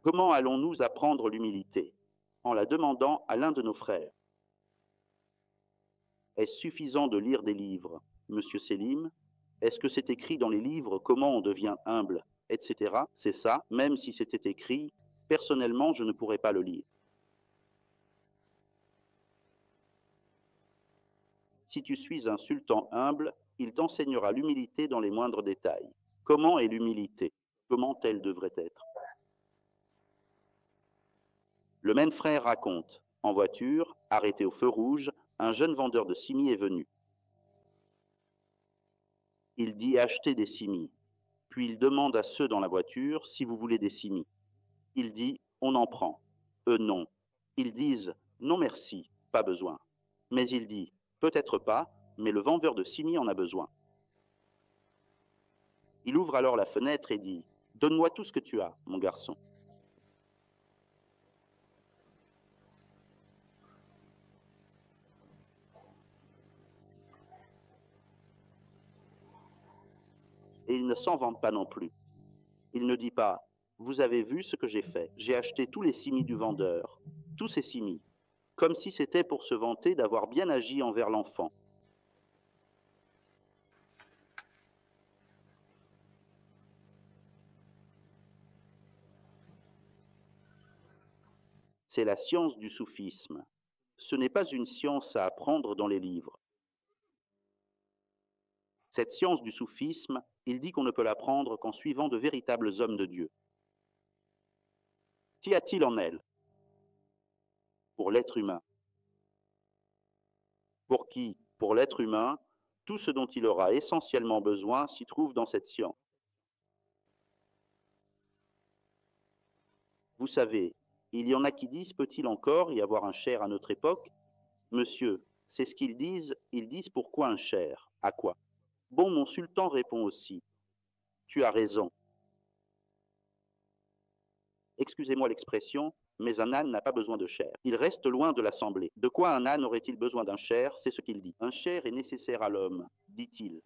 Comment allons-nous apprendre l'humilité? En la demandant à l'un de nos frères. Est-ce suffisant de lire des livres, Monsieur Selim? Est-ce que c'est écrit dans les livres comment on devient humble, etc. C'est ça, même si c'était écrit, personnellement, je ne pourrais pas le lire. Si tu suis un sultan humble, il t'enseignera l'humilité dans les moindres détails. Comment est l'humilité? Comment elle devrait être? Le même frère raconte, en voiture, arrêté au feu rouge, un jeune vendeur de simis est venu. Il dit acheter des simis. Puis il demande à ceux dans la voiture si vous voulez des simis. Il dit on en prend. Eux non. Ils disent non merci, pas besoin. Mais il dit peut-être pas, mais le vendeur de simis en a besoin. Il ouvre alors la fenêtre et dit donne-moi tout ce que tu as, mon garçon. Et il ne s'en vante pas non plus. Il ne dit pas vous avez vu ce que j'ai fait, j'ai acheté tous les simis du vendeur, tous ces simis, comme si c'était pour se vanter d'avoir bien agi envers l'enfant. C'est la science du soufisme. Ce n'est pas une science à apprendre dans les livres. Cette science du soufisme, il dit qu'on ne peut l'apprendre qu'en suivant de véritables hommes de Dieu. Qu'y a-t-il en elle? Pour l'être humain. Pour qui? Pour l'être humain, tout ce dont il aura essentiellement besoin s'y trouve dans cette science. Vous savez, il y en a qui disent peut-il encore y avoir un cher à notre époque? Monsieur, c'est ce qu'ils disent pourquoi un cher? À quoi? Bon, mon sultan répond aussi. Tu as raison. Excusez-moi l'expression, mais un âne n'a pas besoin de chair. Il reste loin de l'assemblée. De quoi un âne aurait-il besoin d'un chair? C'est ce qu'il dit. Un chair est nécessaire à l'homme, dit-il.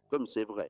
Comme c'est vrai.